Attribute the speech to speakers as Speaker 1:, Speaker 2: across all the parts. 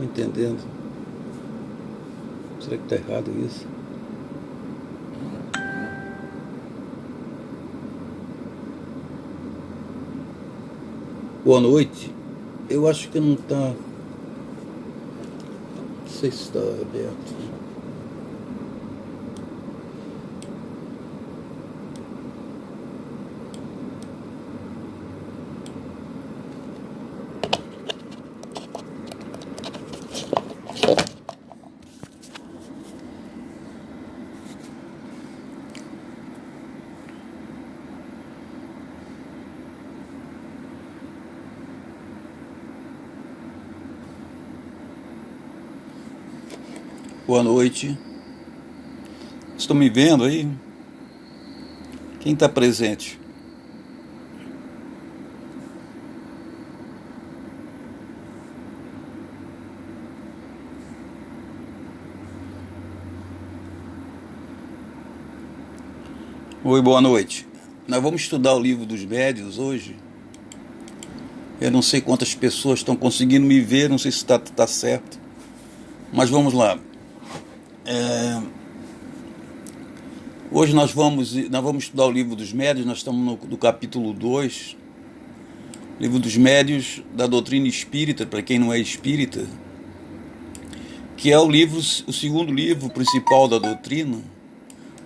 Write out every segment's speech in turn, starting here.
Speaker 1: entendendo. Será que está errado isso? Boa noite. Eu acho que não está. Não sei se está aberto. Boa noite. Estão me vendo aí? Quem está presente? Oi, boa noite. Nós vamos estudar o livro dos médiuns hoje. Eu não sei quantas pessoas estão conseguindo me ver, não sei se está certo. Mas vamos lá. Hoje nós vamos estudar o livro dos médiuns, nós estamos no capítulo 2, livro dos médiuns da doutrina espírita, para quem não é espírita, que é o segundo livro principal da doutrina,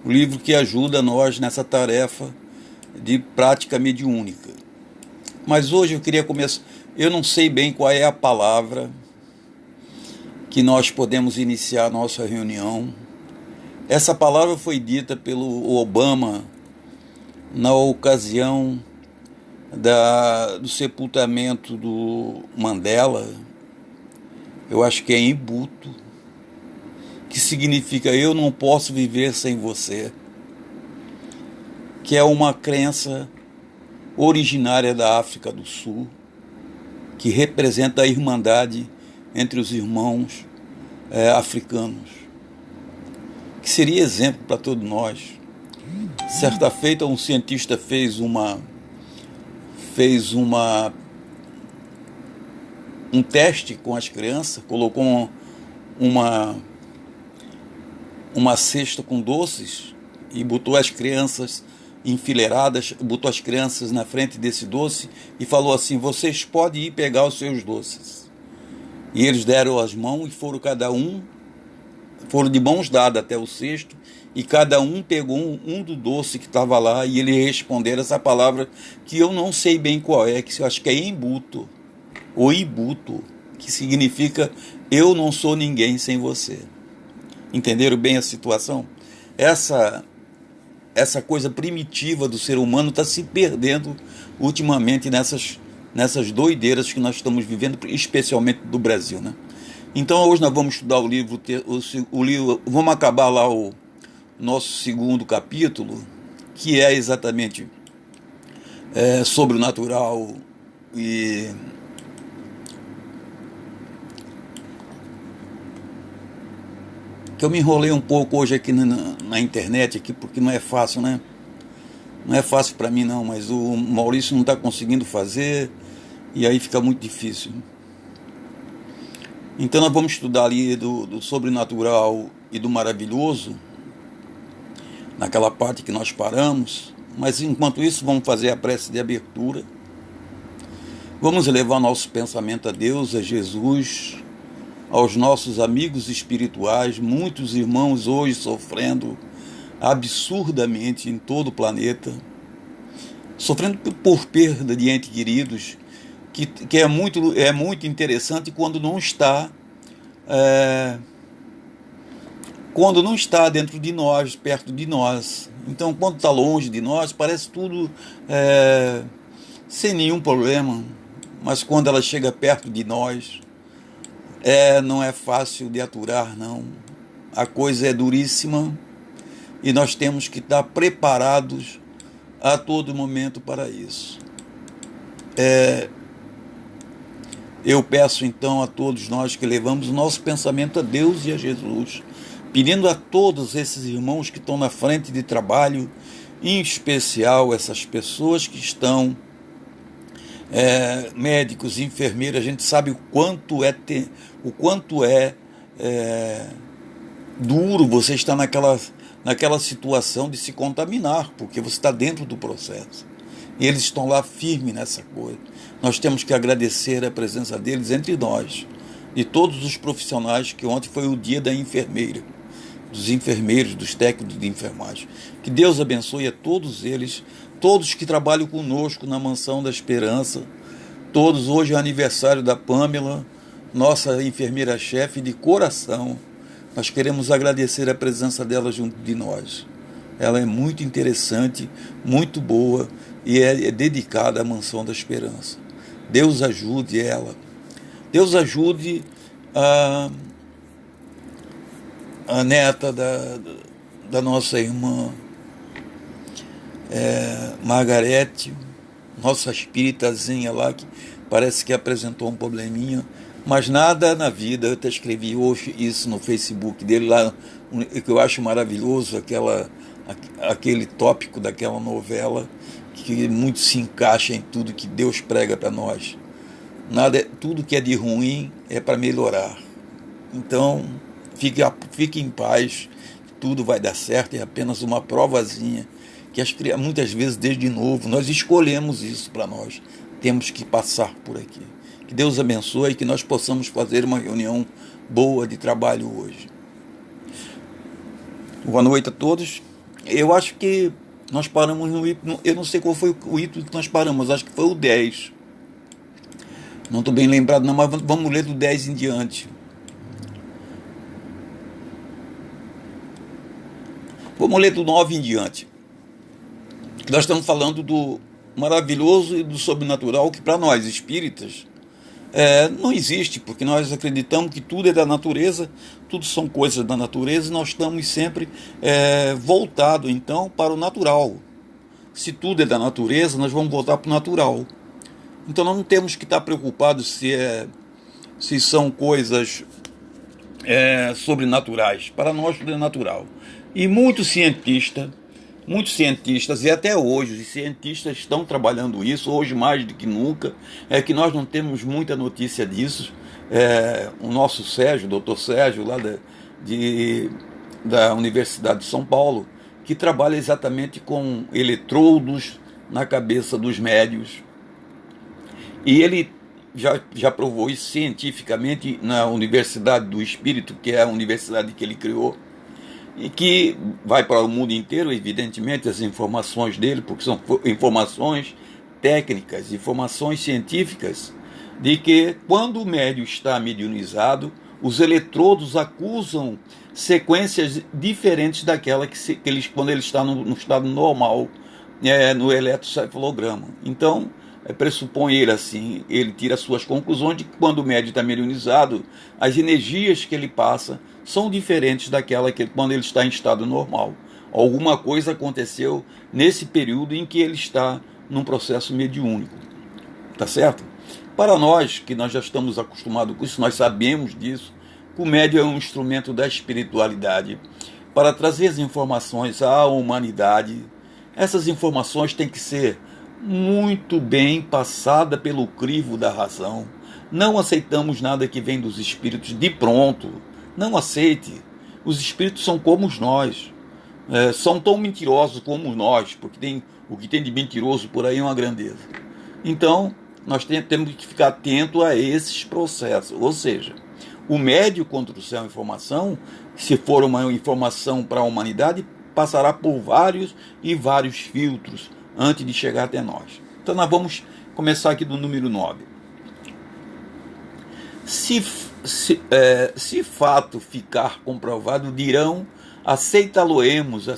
Speaker 1: o livro que ajuda nós nessa tarefa de prática mediúnica. Mas hoje eu queria começar, eu não sei bem qual é a palavra que nós podemos iniciar a nossa reunião. Essa palavra foi dita pelo Obama na ocasião do sepultamento do Mandela. Eu acho que é Imbuto, que significa eu não posso viver sem você, que é uma crença originária da África do Sul, que representa a irmandade entre os irmãos africanos, que seria exemplo para todos nós. Certa feita, um cientista fez um teste com as crianças, colocou uma cesta com doces e botou as crianças enfileiradas, botou as crianças na frente desse doce e falou assim: vocês podem ir pegar os seus doces. E eles deram as mãos e foram de mãos dadas até o cesto, e cada um pegou um do doce que estava lá, e eles responderam essa palavra que eu não sei bem qual é, que eu acho que é Imbuto, ou Ibuto, que significa eu não sou ninguém sem você. Entenderam bem a situação? Essa coisa primitiva do ser humano está se perdendo ultimamente nessas doideiras que nós estamos vivendo, especialmente do Brasil, né? Então hoje nós vamos estudar o livro, vamos acabar lá o nosso segundo capítulo, que é exatamente sobrenatural, e que eu me enrolei um pouco hoje aqui na internet, aqui, porque não é fácil, né? Não é fácil para mim não, mas o Maurício não está conseguindo fazer, e aí fica muito difícil. Então nós vamos estudar ali do sobrenatural e do maravilhoso, naquela parte que nós paramos, mas enquanto isso vamos fazer a prece de abertura. Vamos elevar nosso pensamento a Deus, a Jesus, aos nossos amigos espirituais, muitos irmãos hoje sofrendo absurdamente em todo o planeta, sofrendo por perda de entes queridos, que é muito interessante quando não está dentro de nós, perto de nós. Então, quando está longe de nós, parece tudo sem nenhum problema, mas quando ela chega perto de nós, não é fácil de aturar, não. A coisa é duríssima e nós temos que estar preparados a todo momento para isso. Eu peço então a todos nós que levamos o nosso pensamento a Deus e a Jesus, pedindo a todos esses irmãos que estão na frente de trabalho, em especial essas pessoas que estão médicos, enfermeiras, a gente sabe o quanto é duro você estar naquela situação de se contaminar, porque você está dentro do processo. E eles estão lá firmes nessa coisa. Nós temos que agradecer a presença deles entre nós, de todos os profissionais, que ontem foi o dia da enfermeira, dos enfermeiros, dos técnicos de enfermagem. Que Deus abençoe a todos eles, todos que trabalham conosco na Mansão da Esperança, todos. Hoje é aniversário da Pamela, nossa enfermeira-chefe de coração. Nós queremos agradecer a presença dela junto de nós. Ela é muito interessante, muito boa e é dedicada à Mansão da Esperança. Deus ajude ela. Deus ajude a neta da nossa irmã Margarete, nossa espíritazinha lá, que parece que apresentou um probleminha, mas nada na vida. Eu até escrevi hoje isso no Facebook dele lá, que eu acho maravilhoso, aquele tópico daquela novela, que muito se encaixa em tudo que Deus prega para nós. Tudo que é de ruim é para melhorar. Então, fique em paz, tudo vai dar certo, é apenas uma provazinha, que muitas vezes, desde novo, nós escolhemos isso para nós, temos que passar por aqui. Que Deus abençoe e que nós possamos fazer uma reunião boa de trabalho hoje. Boa noite a todos. Eu acho que nós paramos eu não sei qual foi o item que nós paramos, acho que foi o 10. Não estou bem lembrado não, mas vamos ler do 10 em diante. Vamos ler do 9 em diante. Nós estamos falando do maravilhoso e do sobrenatural, que para nós espíritas não existe, porque nós acreditamos que tudo é da natureza, tudo são coisas da natureza, e nós estamos sempre voltados então para o natural. Se tudo é da natureza, nós vamos voltar para o natural. Então nós não temos que estar preocupados se são coisas sobrenaturais. Para nós tudo é natural. E muitos cientistas, e até hoje os cientistas estão trabalhando isso, hoje mais do que nunca, é que nós não temos muita notícia disso. O nosso Sérgio, o doutor Sérgio, lá da Universidade de São Paulo, que trabalha exatamente com eletrodos na cabeça dos médios. E ele já provou isso cientificamente na Universidade do Espírito, que é a universidade que ele criou, e que vai para o mundo inteiro, evidentemente, as informações dele, porque são informações técnicas, informações científicas, de que quando o médium está mediunizado, os eletrodos acusam sequências diferentes daquela quando ele está no estado normal, no eletrocefalograma. Então, pressupõe ele assim, ele tira suas conclusões de que quando o médium está mediunizado, as energias que ele passa são diferentes daquela que quando ele está em estado normal. Alguma coisa aconteceu nesse período em que ele está num processo mediúnico. Tá certo? Para nós, que nós já estamos acostumados com isso, nós sabemos disso, que o médium é um instrumento da espiritualidade para trazer as informações à humanidade. Essas informações têm que ser muito bem passada pelo crivo da razão. Não aceitamos nada que vem dos espíritos de pronto. Não aceite. Os espíritos são como nós. São tão mentirosos como nós, porque o que tem de mentiroso por aí é uma grandeza. Então, nós temos que ficar atento a esses processos. Ou seja, o médium, quando trouxer uma informação, se for uma informação para a humanidade, passará por vários e vários filtros antes de chegar até nós. Então nós vamos começar aqui do número 9. Se fato ficar comprovado, dirão, aceitaríamos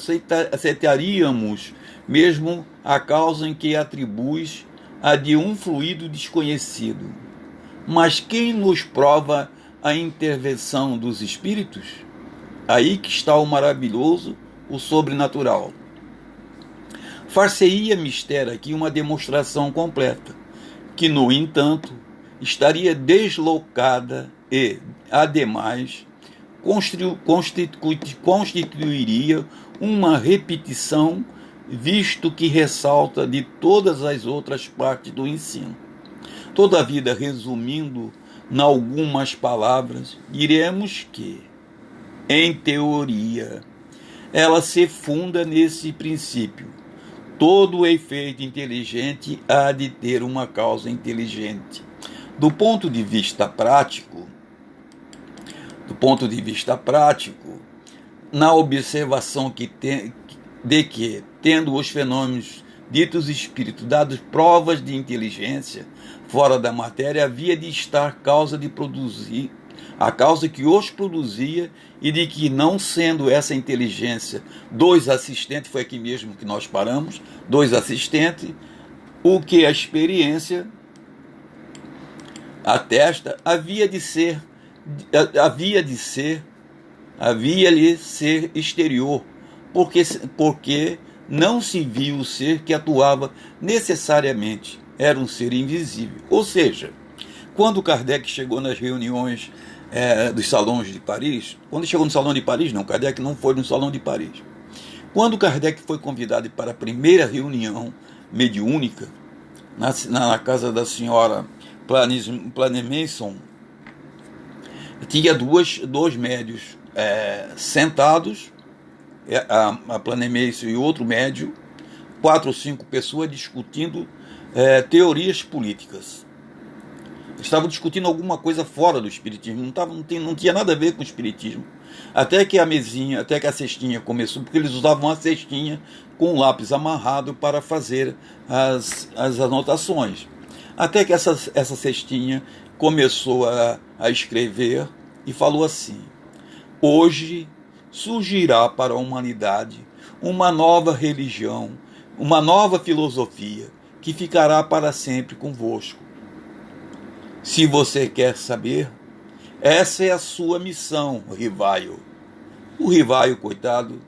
Speaker 1: mesmo a causa em que atribuis a de um fluido desconhecido. Mas quem nos prova a intervenção dos espíritos? Aí que está o maravilhoso, o sobrenatural. Far-se-ia mistério aqui uma demonstração completa, que, no entanto, estaria deslocada e, ademais, constituiria uma repetição, visto que ressalta de todas as outras partes do ensino. Todavia, resumindo em algumas palavras, diremos que, em teoria, ela se funda nesse princípio. Todo efeito inteligente há de ter uma causa inteligente. Do ponto de vista prático, na observação de que, tendo os fenômenos ditos espíritos dados provas de inteligência fora da matéria, havia de estar causa de produzir, a causa que os produzia, e de que, não sendo essa inteligência dois assistentes, foi aqui mesmo que nós paramos, dois assistentes, o que a experiência atesta, havia-lhe ser exterior, porque não se via o ser que atuava necessariamente, era um ser invisível. Ou seja, quando Kardec chegou nas reuniões dos salões de Paris, quando chegou no Salão de Paris, não, Kardec não foi no Salão de Paris. Quando Kardec foi convidado para a primeira reunião mediúnica, na casa da senhora Planemenson, tinha dois médios sentados, a Planemenson e outro médio, 4 ou 5 pessoas discutindo teorias políticas. Estavam discutindo alguma coisa fora do espiritismo, não tinha nada a ver com o espiritismo. Até que a cestinha começou, porque eles usavam uma cestinha com um lápis amarrado para fazer as anotações. Até que essa cestinha começou a escrever e falou assim: hoje surgirá para a humanidade uma nova religião, uma nova filosofia, que ficará para sempre convosco. Se você quer saber, essa é a sua missão, Rivaio. O Rivaio, coitado,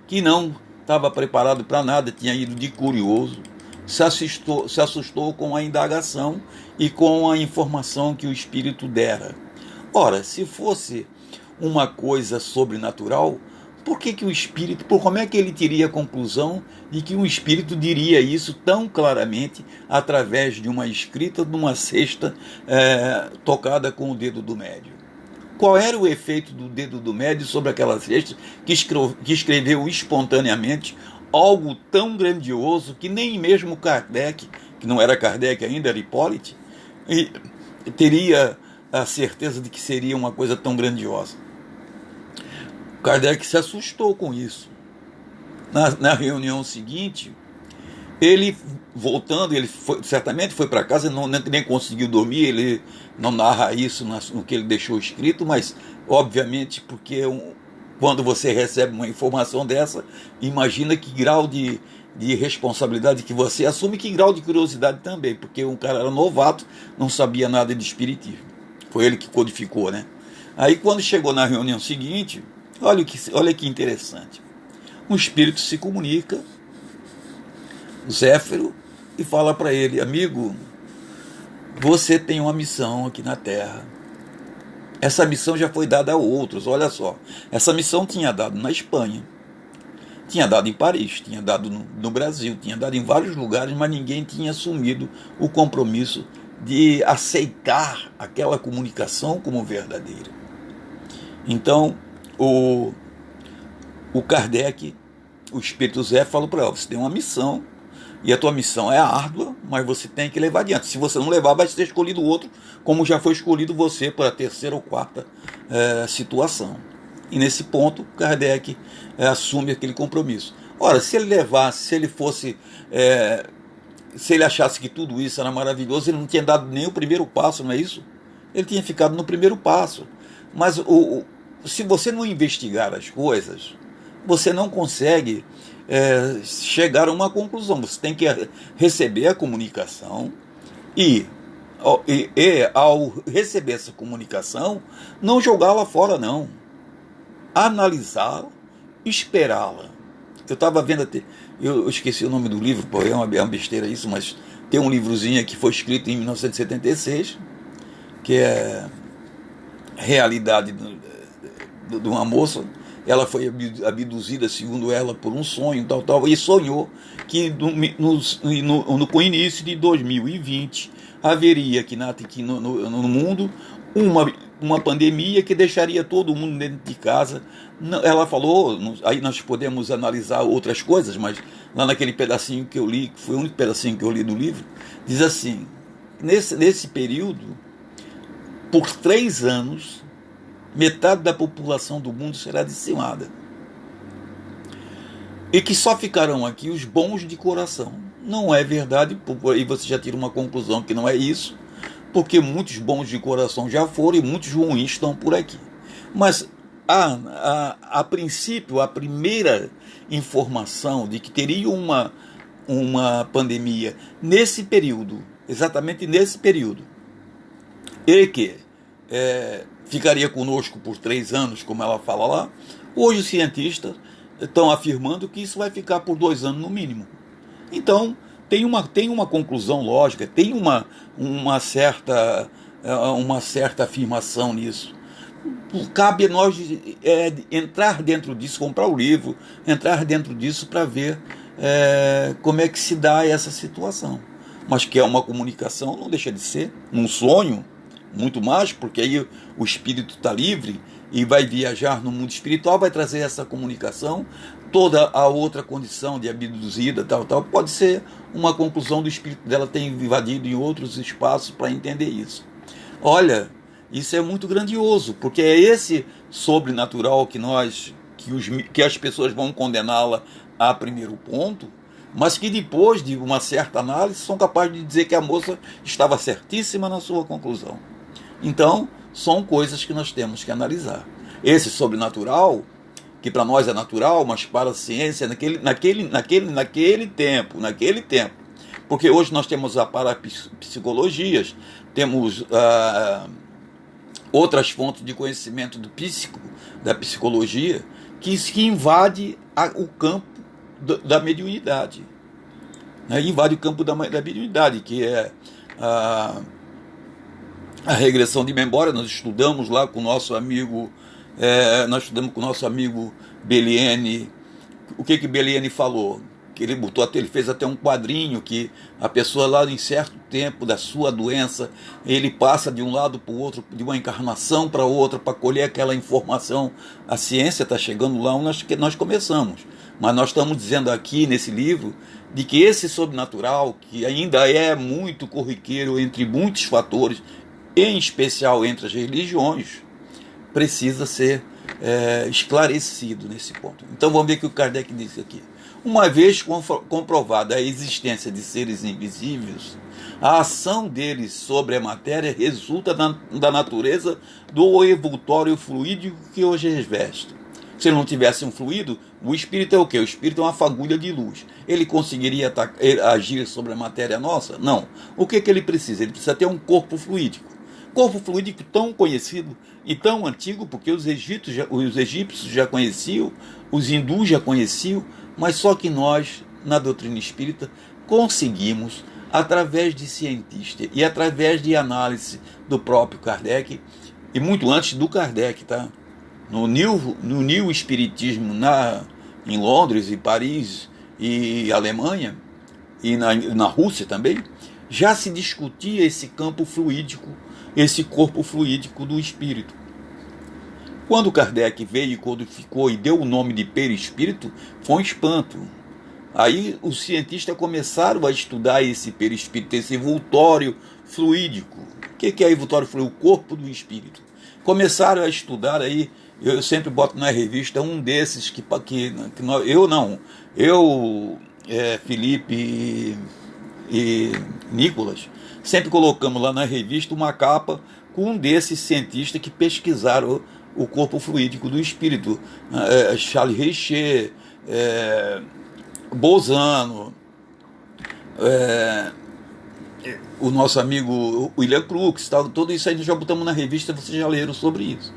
Speaker 1: que não estava preparado para nada, tinha ido de curioso, se assustou com a indagação e com a informação que o espírito dera. Ora, se fosse uma coisa sobrenatural, como é que ele teria a conclusão de que um espírito diria isso tão claramente através de uma escrita de uma cesta tocada com o dedo do médium? Qual era o efeito do dedo do médium sobre aquela cesta que escreveu espontaneamente algo tão grandioso que nem mesmo Kardec, que não era Kardec ainda, era Hipólite, teria a certeza de que seria uma coisa tão grandiosa? Kardec se assustou com isso. Na reunião seguinte, ele voltando, certamente foi para casa, nem conseguiu dormir, ele não narra isso no que ele deixou escrito, mas obviamente porque quando você recebe uma informação dessa, imagina que grau de responsabilidade que você assume, que grau de curiosidade também, porque um cara era novato, não sabia nada de espiritismo. Foi ele que codificou, né? Aí quando chegou na reunião seguinte, olha que interessante. Um espírito se comunica, Zéfiro, e fala para ele: amigo, você tem uma missão aqui na Terra. Essa missão já foi dada a outros, olha só. Essa missão tinha dado na Espanha, tinha dado em Paris, tinha dado no Brasil, tinha dado em vários lugares, mas ninguém tinha assumido o compromisso de aceitar aquela comunicação como verdadeira. Então, o Kardec, o Espírito Zé, falou para ela: você tem uma missão, e a tua missão é árdua, mas você tem que levar adiante. Se você não levar, vai ser escolhido outro, como já foi escolhido você para a terceira ou quarta situação. E nesse ponto, Kardec assume aquele compromisso. Ora, se ele levasse, se ele achasse que tudo isso era maravilhoso, ele não tinha dado nem o primeiro passo, não é isso? Ele tinha ficado no primeiro passo. Mas se você não investigar as coisas, você não consegue chegar a uma conclusão. Você tem que receber a comunicação e ao receber essa comunicação, não jogá-la fora, não. Analisá-la, esperá-la. Eu estava vendo eu esqueci o nome do livro, é uma besteira isso, mas tem um livrozinho que foi escrito em 1976, que é Realidade de uma moça, ela foi abduzida, segundo ela, por um sonho, tal, e sonhou que no início de 2020 haveria aqui no mundo uma pandemia que deixaria todo mundo dentro de casa. Ela falou, aí nós podemos analisar outras coisas, mas lá naquele pedacinho que eu li, que foi o único pedacinho que eu li do livro, diz assim: nesse período, por 3 anos, metade da população do mundo será dizimada. E que só ficarão aqui os bons de coração. Não é verdade, aí você já tira uma conclusão que não é isso, porque muitos bons de coração já foram e muitos ruins estão por aqui. Mas, a princípio, a primeira informação de que teria uma pandemia nesse período, exatamente nesse período, e que ficaria conosco por 3 anos, como ela fala lá, hoje os cientistas estão afirmando que isso vai ficar por 2 anos no mínimo. Então, tem uma conclusão lógica, tem uma certa afirmação nisso. Cabe a nós entrar dentro disso, comprar o livro, entrar dentro disso para ver como é que se dá essa situação. Mas que é uma comunicação, não deixa de ser, um sonho, muito mais, porque aí o espírito está livre e vai viajar no mundo espiritual, vai trazer essa comunicação. Toda a outra condição de abduzida, tal, pode ser uma conclusão do espírito dela ter invadido em outros espaços para entender isso. Olha, isso é muito grandioso, porque é esse sobrenatural que as pessoas vão condená-la a primeiro ponto, mas que depois de uma certa análise são capazes de dizer que a moça estava certíssima na sua conclusão. Então, são coisas que nós temos que analisar. Esse sobrenatural, que para nós é natural, mas para a ciência, naquele tempo, porque hoje nós temos a parapsicologias, temos outras fontes de conhecimento da psicologia, que invade o campo da mediunidade, né? Invade o campo da mediunidade, que é a regressão de memória. Nós estudamos lá com o nosso amigo Beliene. O que Beliene falou? Que ele fez até um quadrinho que a pessoa lá em certo tempo da sua doença, ele passa de um lado para o outro, de uma encarnação para outra, para colher aquela informação. A ciência está chegando lá onde nós começamos, mas nós estamos dizendo aqui nesse livro de que esse sobrenatural, que ainda é muito corriqueiro entre muitos fatores, em especial entre as religiões, precisa ser esclarecido nesse ponto. Então vamos ver o que o Kardec disse aqui. Uma vez comprovada a existência de seres invisíveis, a ação deles sobre a matéria resulta da natureza do envoltório fluídico que hoje reveste. Se ele não tivesse um fluido, o espírito é o quê? O espírito é uma fagulha de luz. Ele conseguiria agir sobre a matéria nossa? Não. O que ele precisa? Ele precisa ter um corpo fluídico. Corpo fluídico tão conhecido e tão antigo, porque os egípcios já conheciam, os hindus já conheciam, mas só que nós, na doutrina espírita, conseguimos, através de cientistas e através de análise do próprio Kardec, e muito antes do Kardec, tá? No New Espiritismo em Londres e Paris e Alemanha, e na Rússia também, já se discutia esse campo fluídico, esse corpo fluídico do espírito. Quando Kardec veio e codificou e deu o nome de perispírito, foi um espanto. Aí os cientistas começaram a estudar esse perispírito, esse envoltório fluídico. O que é envoltório fluídico? O corpo do espírito. Começaram a estudar aí, eu sempre boto na revista um desses Felipe e Nicolas, sempre colocamos lá na revista uma capa com um desses cientistas que pesquisaram o corpo fluídico do espírito, Charles Richer, Bolzano, o nosso amigo William Crookes, tudo isso aí nós já botamos na revista, vocês já leram sobre isso.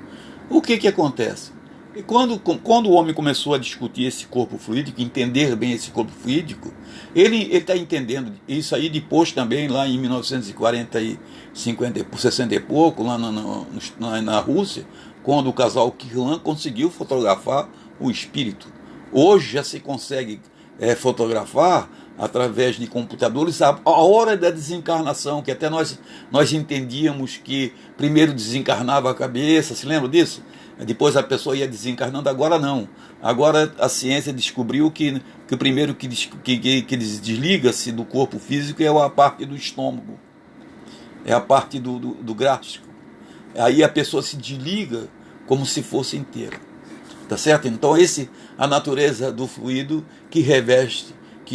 Speaker 1: O que acontece? E quando o homem começou a discutir esse corpo fluídico, entender bem esse corpo fluídico, ele está entendendo isso aí depois também, lá em 1940 e 60 e pouco, lá na Rússia, quando o casal Kirlan conseguiu fotografar o espírito. Hoje já se consegue fotografar através de computadores a hora da desencarnação, que até nós entendíamos que primeiro desencarnava a cabeça, se lembra disso? Depois a pessoa ia desencarnando, agora não. Agora a ciência descobriu que o primeiro que desliga-se do corpo físico é a parte do estômago, é a parte do gástrico. Aí a pessoa se desliga como se fosse inteira. Tá certo? Então a natureza do fluido que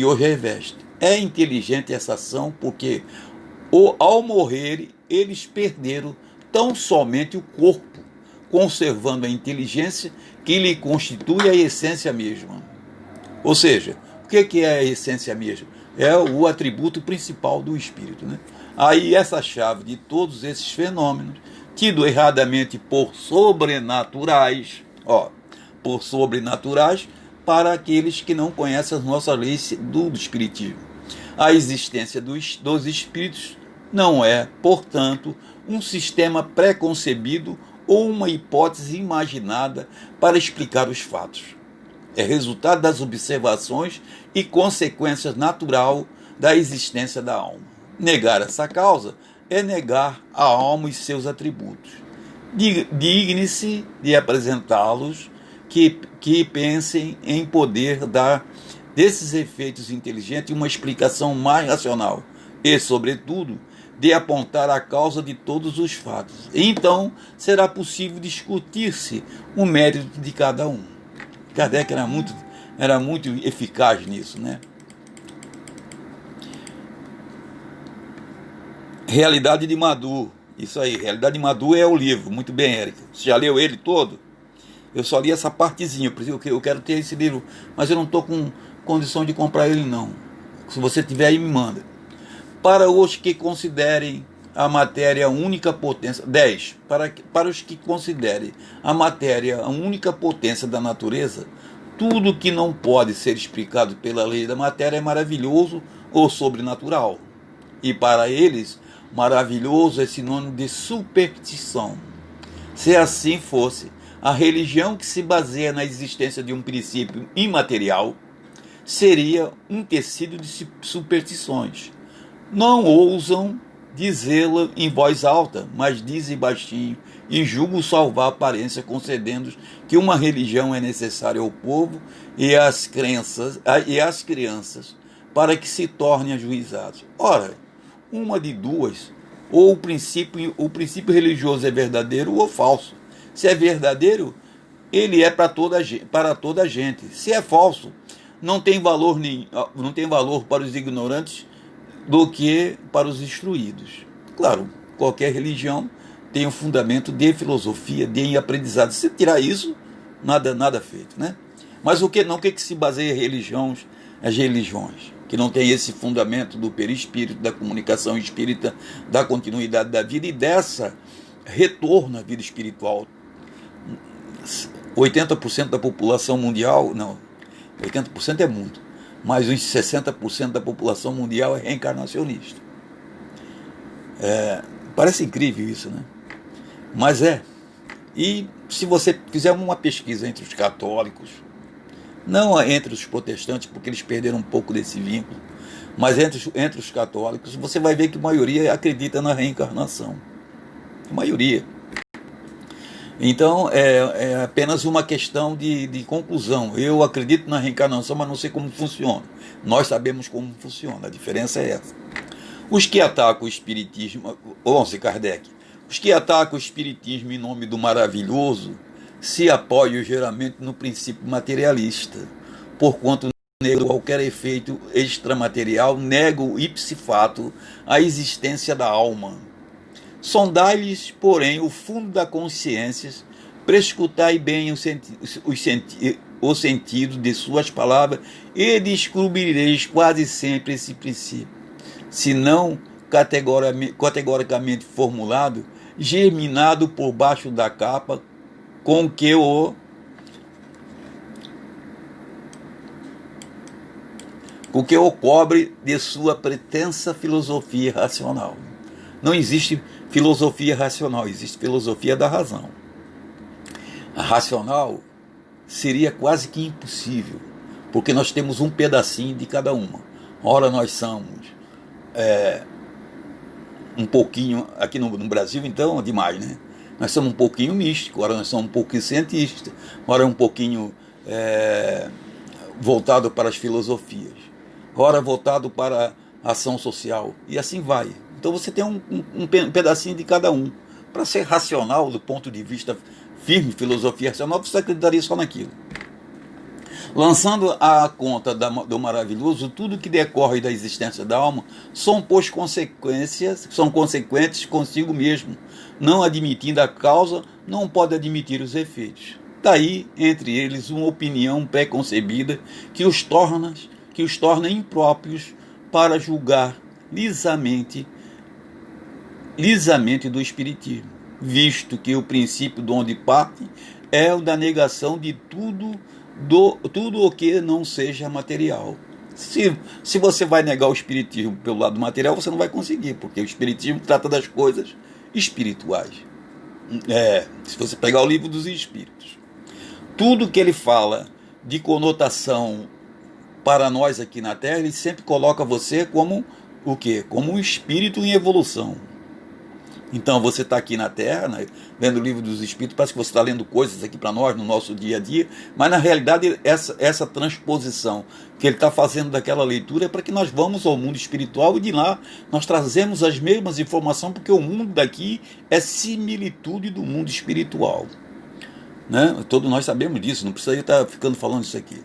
Speaker 1: hoje reveste. É inteligente essa ação porque ao morrer eles perderam tão somente o corpo, conservando a inteligência que lhe constitui a essência mesma. Ou seja, o que é a essência mesma? É o atributo principal do espírito, né? Aí essa chave de todos esses fenômenos, tido erradamente por sobrenaturais, para aqueles que não conhecem as nossas leis do espiritismo. A existência dos espíritos não é, portanto, um sistema pré-concebido ou uma hipótese imaginada para explicar os fatos. É resultado das observações e consequências natural da existência da alma. Negar essa causa é negar a alma e seus atributos. Digne-se de apresentá-los que pensem em poder dar desses efeitos inteligentes uma explicação mais racional e, sobretudo, de apontar a causa de todos os fatos. Então, será possível discutir-se o mérito de cada um. Kardec era muito eficaz nisso, né? Realidade de Madhu. Isso aí, Realidade de Madhu é o livro. Muito bem, Érica. Você já leu ele todo? Eu só li essa partezinha, porque eu quero ter esse livro, mas eu não estou com condição de comprar ele, não. Se você tiver aí, me manda. Para os que considerem a matéria a única potência... 10. Para os que considerem a matéria a única potência da natureza, tudo que não pode ser explicado pela lei da matéria é maravilhoso ou sobrenatural. E para eles, maravilhoso é sinônimo de superstição. Se assim fosse, a religião que se baseia na existência de um princípio imaterial seria um tecido de superstições. Não ousam dizê-la em voz alta, mas dizem baixinho e julgam salvar a aparência, concedendo que uma religião é necessária ao povo e às crianças para que se tornem ajuizados. Ora, uma de duas, ou o princípio religioso é verdadeiro ou falso. Se é verdadeiro, ele é para toda a gente. Se é falso, não tem valor para os ignorantes do que para os instruídos. Claro, qualquer religião tem um fundamento de filosofia, de aprendizado. Se tirar isso, nada feito, né? Mas o que se baseia as religiões? Que não tem esse fundamento do perispírito, da comunicação espírita, da continuidade da vida e dessa retorno à vida espiritual. 80% da população mundial, não, 80% é muito, mas uns 60% da população mundial é reencarnacionista. Parece incrível isso, né? Mas é. E se você fizer uma pesquisa entre os católicos, não entre os protestantes, porque eles perderam um pouco desse vínculo, mas entre os católicos, você vai ver que a maioria acredita na reencarnação. A maioria. Então, é apenas uma questão de conclusão. Eu acredito na reencarnação, mas não sei como funciona. Nós sabemos como funciona, a diferença é essa. Os que atacam o espiritismo, ouça Kardec, os que atacam o espiritismo em nome do maravilhoso se apoiam geralmente no princípio materialista, porquanto negam qualquer efeito extramaterial, negam ipse fato a existência da alma. Sondai-lhes, porém, o fundo da consciência, prescutai bem o sentido de suas palavras e descobrireis quase sempre esse princípio. Se não categoricamente formulado, germinado por baixo da capa, com que o cobre de sua pretensa filosofia racional. Não existe filosofia racional, existe filosofia da razão. racional, seria quase que impossível, porque nós temos um pedacinho de cada uma. Ora, nós somos um pouquinho, aqui no Brasil, então, é demais, né? Nós somos um pouquinho místico, ora nós somos um pouquinho cientista, ora um pouquinho voltado para as filosofias, ora voltado para a ação social, e assim vai. Então você tem um pedacinho de cada um. Para ser racional, do ponto de vista firme, filosofia racional, você acreditaria só naquilo. Lançando à conta do maravilhoso, tudo que decorre da existência da alma são consequentes consigo mesmo. Não admitindo a causa, não pode admitir os efeitos. Daí, entre eles, uma opinião pré-concebida que os torna impróprios para julgar lisamente do espiritismo, visto que o princípio de onde parte é o da negação de tudo o que não seja material. Se você vai negar o espiritismo pelo lado material, você não vai conseguir, porque o espiritismo trata das coisas espirituais. Se você pegar o livro dos Espíritos, tudo que ele fala de conotação para nós aqui na Terra, ele sempre coloca você como o quê? Como um espírito em evolução. Então você está aqui na Terra, né, lendo o livro dos Espíritos, parece que você está lendo coisas aqui para nós no nosso dia a dia, mas na realidade essa transposição que ele está fazendo daquela leitura é para que nós vamos ao mundo espiritual e de lá nós trazemos as mesmas informações, porque o mundo daqui é similitude do mundo espiritual. Né? Todos nós sabemos disso, não precisa estar ficando falando isso aqui.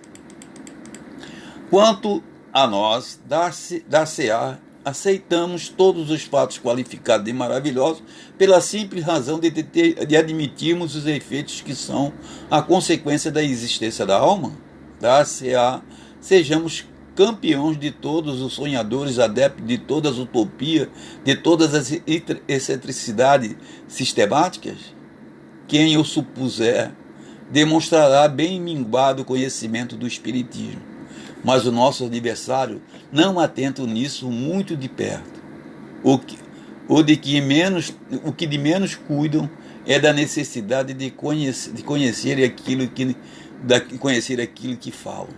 Speaker 1: Quanto a nós, dar-se-á, aceitamos todos os fatos qualificados de maravilhosos pela simples razão de admitirmos os efeitos que são a consequência da existência da alma. Dar-se-á, sejamos campeões de todos os sonhadores, adeptos de todas as utopias, de todas as excentricidades sistemáticas. Quem o supuser demonstrará bem minguado o conhecimento do espiritismo, mas o nosso adversário não atenta nisso muito de perto. O que de menos cuidam é da necessidade de conhecer aquilo que falam.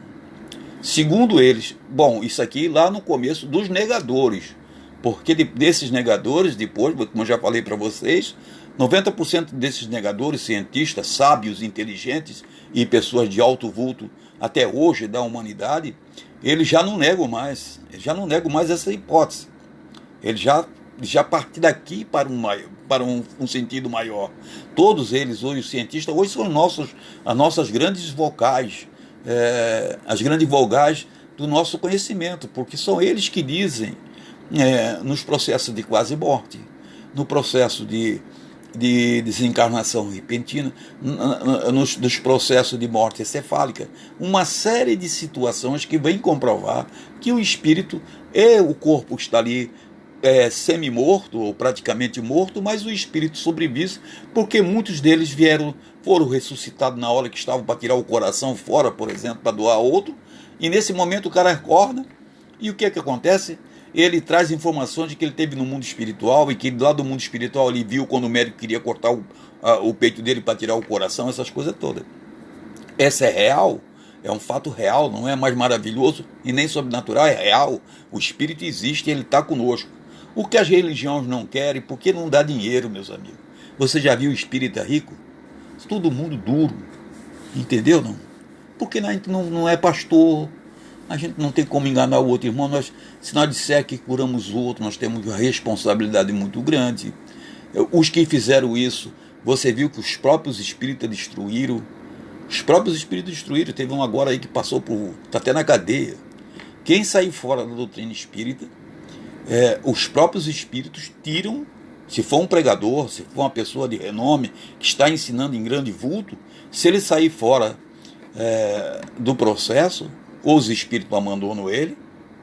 Speaker 1: Segundo eles, isso aqui lá no começo dos negadores, porque desses negadores, depois, como eu já falei para vocês, 90% desses negadores, cientistas, sábios, inteligentes e pessoas de alto vulto até hoje da humanidade, eles já não negam mais essa hipótese. Eles já partem daqui para um sentido maior. Todos eles, hoje, os cientistas, hoje são as nossas grandes vogais, as grandes vogais do nosso conhecimento, porque são eles que dizem, nos processos de quase morte, no processo de desencarnação repentina, nos processos de morte encefálica, uma série de situações que vêm comprovar que o espírito o corpo está ali semi-morto ou praticamente morto, mas o espírito sobrevive, porque muitos deles foram ressuscitados na hora que estavam para tirar o coração fora, por exemplo, para doar a outro, e nesse momento o cara acorda, e o que acontece? Ele traz informações de que ele teve no mundo espiritual e que lá do mundo espiritual ele viu quando o médico queria cortar o peito dele para tirar o coração, essas coisas todas. Essa é real, é um fato real, não é mais maravilhoso e nem sobrenatural, é real. O espírito existe e ele está conosco. O que as religiões não querem, porque não dá dinheiro, meus amigos. Você já viu o espírita rico? Todo mundo duro, entendeu? Não? Porque a gente não é pastor. A gente não tem como enganar o outro irmão. Se nós disser que curamos o outro, nós temos uma responsabilidade muito grande. Os que fizeram isso, você viu que os próprios espíritas destruíram. Os próprios espíritas destruíram. Teve um agora aí que passou está até na cadeia. Quem sair fora da doutrina espírita, os próprios espíritos tiram. Se for um pregador, se for uma pessoa de renome, que está ensinando em grande vulto, se ele sair fora do processo, ou os espíritos abandonam ele,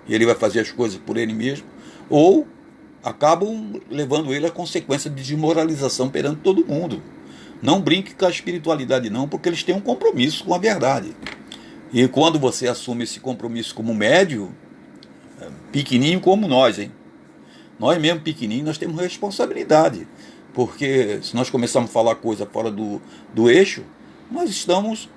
Speaker 1: e ele vai fazer as coisas por ele mesmo, ou acabam levando ele à consequência de desmoralização perante todo mundo. Não brinque com a espiritualidade não, porque eles têm um compromisso com a verdade. E quando você assume esse compromisso como médio, pequenininho como nós, nós mesmo pequenininhos, nós temos responsabilidade, porque se nós começarmos a falar coisa fora do eixo, nós estamos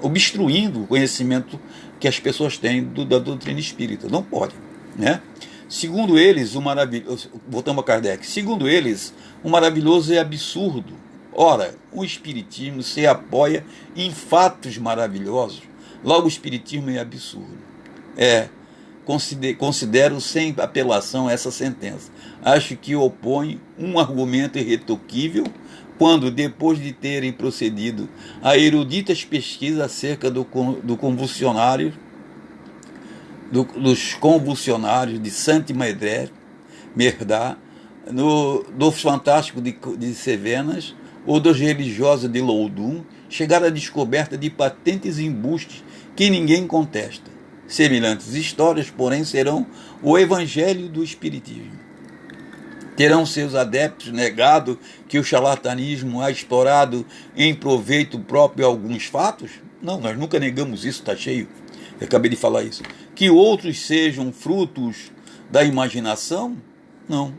Speaker 1: obstruindo o conhecimento que as pessoas têm da doutrina espírita. Não pode, né? Segundo eles, o maravilhoso, voltamos a Kardec, segundo eles, o maravilhoso é absurdo. Ora, o espiritismo se apoia em fatos maravilhosos, logo o espiritismo é absurdo. Considero sem apelação essa sentença. Acho que opõe um argumento irretocável quando, depois de terem procedido a eruditas pesquisas acerca do convulsionário, dos convulsionários de Saint-Médard, dos fantásticos de Cevenas ou dos religiosos de Loudun, chegaram à descoberta de patentes embustes que ninguém contesta. Semelhantes histórias, porém, serão o evangelho do espiritismo. Terão seus adeptos negado que o charlatanismo ha explorado em proveito próprio alguns fatos? Não, nós nunca negamos isso, está cheio. Eu acabei de falar isso. Que outros sejam frutos da imaginação? Não.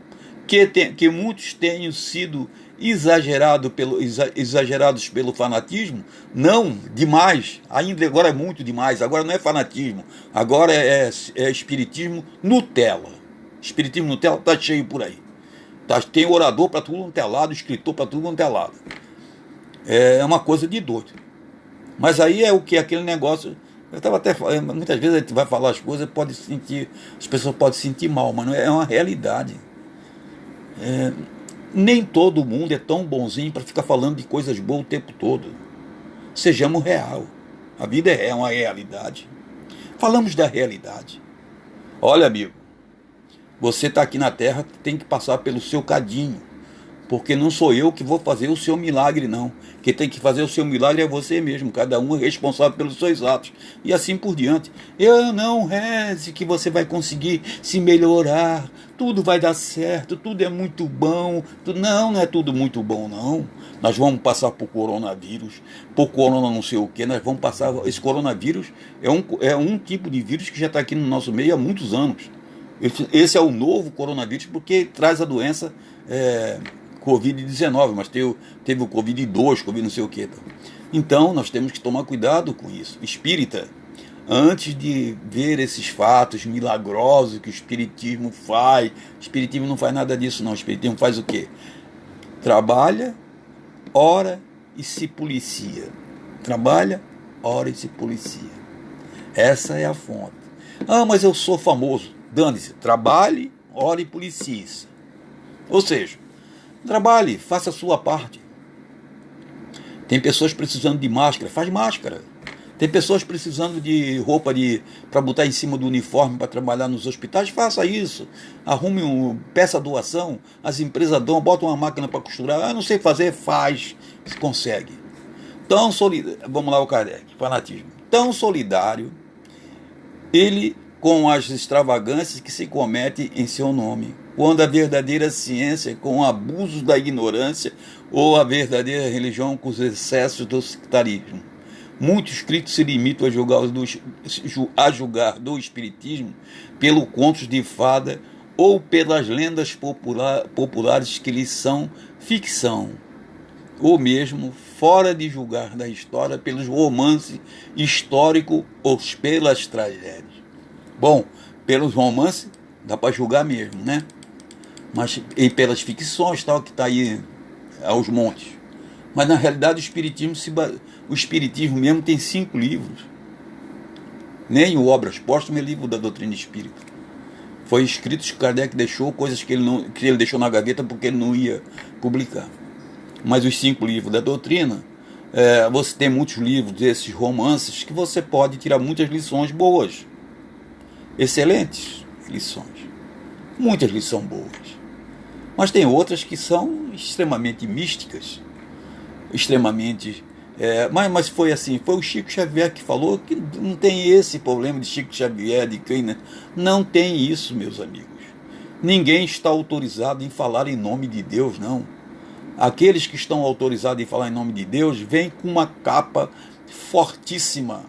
Speaker 1: Que muitos tenham sido exagerados pelo fanatismo? Não, demais. Ainda agora é muito demais. Agora não é fanatismo. Agora é espiritismo Nutella. Espiritismo Nutella está cheio por aí. Tem orador para tudo quanto é lado, escritor para tudo quanto é lado. É uma coisa de doido. Mas aí é o que? Aquele negócio. Eu estava até falando, muitas vezes a gente vai falar as coisas, as pessoas podem se sentir mal, mas não é uma realidade. Nem todo mundo é tão bonzinho para ficar falando de coisas boas o tempo todo. Sejamos real. A vida é uma realidade. Falamos da realidade. Olha, amigo, você está aqui na Terra, tem que passar pelo seu cadinho. Porque não sou eu que vou fazer o seu milagre, não. Quem tem que fazer o seu milagre é você mesmo. Cada um é responsável pelos seus atos. E assim por diante. Eu não reze que você vai conseguir se melhorar. Tudo vai dar certo. Tudo é muito bom. Não é tudo muito bom, não. Nós vamos passar por coronavírus. Por corona não sei o quê. Nós vamos passar... Esse coronavírus é um tipo de vírus que já está aqui no nosso meio há muitos anos. Esse é o novo coronavírus porque traz a doença... Covid-19, mas teve o Covid-2, Covid não sei o que. Então, nós temos que tomar cuidado com isso. Espírita, antes de ver esses fatos milagrosos que o Espiritismo faz, o Espiritismo não faz nada disso, não. O Espiritismo faz o quê? Trabalha, ora e se policia. Trabalha, ora e se policia. Essa é a fonte. Mas eu sou famoso. Dane-se, trabalhe, ore e policie-se. Ou seja, trabalhe, faça a sua parte. Tem pessoas precisando de máscara, faz máscara. Tem pessoas precisando de roupa para botar em cima do uniforme para trabalhar nos hospitais, faça isso. Peça doação, as empresas dão, bota uma máquina para costurar. Não sei fazer, faz, se consegue. Tão solidário, vamos lá o Kardec, fanatismo. Tão solidário, ele com as extravagâncias que se cometem em seu nome, quando a verdadeira ciência com abusos da ignorância ou a verdadeira religião com os excessos do sectarismo. Muitos críticos se limitam a julgar do espiritismo pelo contos de fada ou pelas lendas populares que lhes são ficção, ou mesmo fora de julgar da história pelos romances históricos ou pelas tragédias. Bom, pelos romances dá para julgar mesmo, né? Mas e pelas ficções, tal, que está aí aos montes. Mas na realidade o Espiritismo mesmo tem 5 livros. Nem o Obras Póstumas é livro da doutrina espírita. Foi escrito que Kardec deixou, coisas que ele deixou na gaveta porque ele não ia publicar. Mas os 5 livros da doutrina, você tem muitos livros desses romances que você pode tirar muitas lições boas. Excelentes lições. Muitas lições boas. Mas tem outras que são extremamente místicas. Extremamente... Mas foi assim, foi o Chico Xavier que falou que não tem esse problema de Chico Xavier, de quem, né? Não tem isso, meus amigos. Ninguém está autorizado em falar em nome de Deus, não. Aqueles que estão autorizados em falar em nome de Deus vêm com uma capa fortíssima.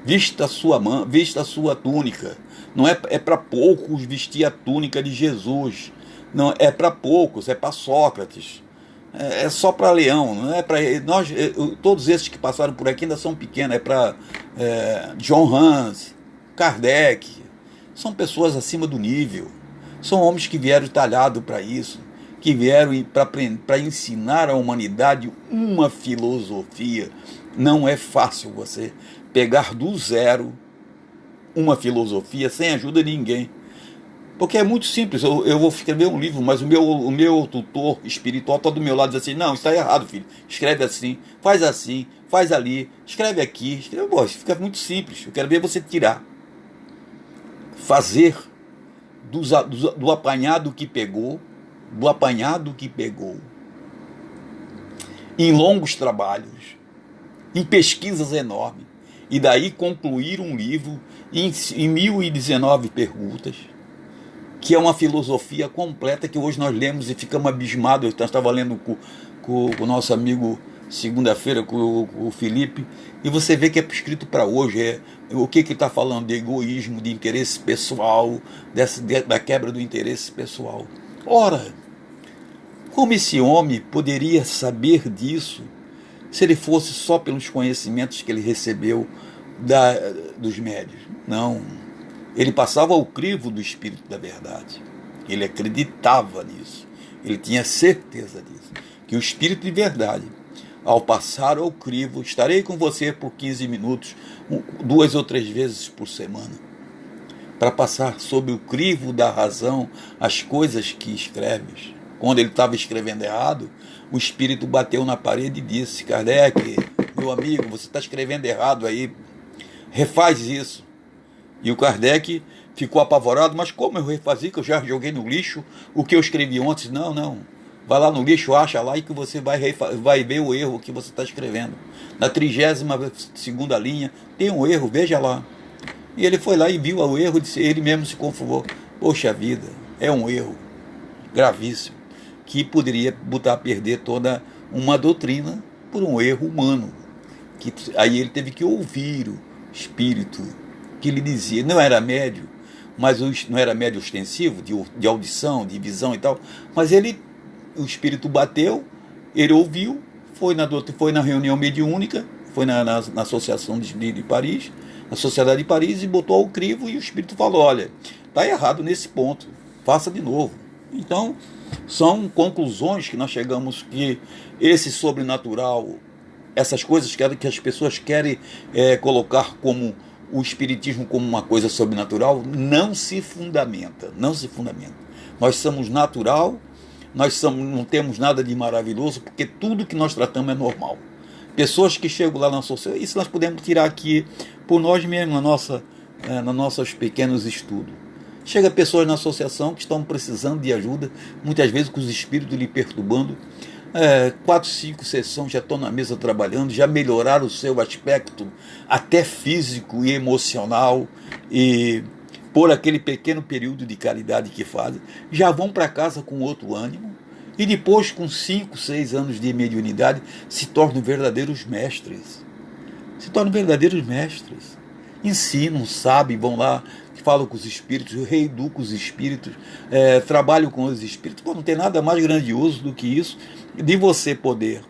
Speaker 1: Vista a sua túnica. Não é para poucos vestir a túnica de Jesus. Não é para poucos, é para Sócrates. é só para leão, não é para nós. Todos esses que passaram por aqui ainda são pequenos, é para John Hans, Kardec, são pessoas acima do nível, são homens que vieram talhados para isso, que vieram para ensinar à humanidade uma filosofia. Não é fácil você pegar do zero uma filosofia sem ajuda de ninguém. Porque é muito simples, eu vou escrever um livro, mas o meu tutor espiritual está do meu lado e diz assim, não, isso está errado, filho, escreve assim, faz ali, escreve aqui, escreve, pô, fica muito simples, eu quero ver você tirar. Fazer do apanhado que pegou, em longos trabalhos, em pesquisas enormes, e daí concluir um livro em 1019 perguntas, que é uma filosofia completa que hoje nós lemos e ficamos abismados. Eu estava lendo com o nosso amigo segunda-feira, com o Felipe, e você vê que é escrito para hoje. O que ele está falando? De egoísmo, de interesse pessoal, da quebra do interesse pessoal. Ora, como esse homem poderia saber disso se ele fosse só pelos conhecimentos que ele recebeu dos médios? Não. Ele passava ao crivo do Espírito da Verdade. Ele acreditava nisso. Ele tinha certeza disso. Que o Espírito de Verdade, ao passar ao crivo, estarei com você por 15 minutos, 2 ou 3 vezes por semana, para passar sob o crivo da razão as coisas que escreves. Quando ele estava escrevendo errado, o Espírito bateu na parede e disse, Kardec, meu amigo, você está escrevendo errado aí, refaz isso. E o Kardec ficou apavorado, mas como eu refazia, que eu já joguei no lixo o que eu escrevi ontem? Não, vai lá no lixo, acha lá e que você vai ver o erro que você está escrevendo. Na 32ª linha tem um erro, veja lá. E ele foi lá e viu o erro, ele mesmo se confirmou. Poxa vida, é um erro gravíssimo, que poderia botar a perder toda uma doutrina por um erro humano. Aí ele teve que ouvir o Espírito que lhe dizia, não era médio, mas não era médio ostensivo, de audição, de visão e tal, mas o Espírito bateu, ele ouviu, foi na reunião mediúnica, foi na Associação de Paris, na Sociedade de Paris, e botou ao crivo, e o Espírito falou, olha, está errado nesse ponto, faça de novo. Então, são conclusões que nós chegamos, que esse sobrenatural, essas coisas que as pessoas querem colocar como o espiritismo como uma coisa sobrenatural, não se fundamenta. Nós somos natural, não temos nada de maravilhoso, porque tudo que nós tratamos é normal. Pessoas que chegam lá na sociedade, isso nós podemos tirar aqui por nós mesmos, nos nossos pequenos estudos. Chega pessoas na associação que estão precisando de ajuda, muitas vezes com os espíritos lhe perturbando, 4, 5 sessões já estão na mesa trabalhando, já melhoraram o seu aspecto até físico e emocional, e por aquele pequeno período de caridade que fazem, já vão para casa com outro ânimo, e depois com 5, 6 anos de mediunidade se tornam verdadeiros mestres. Ensinam, sabem, vão lá, falam com os espíritos, reeducam os espíritos, trabalham com os espíritos. Não tem nada mais grandioso do que isso, de você poder,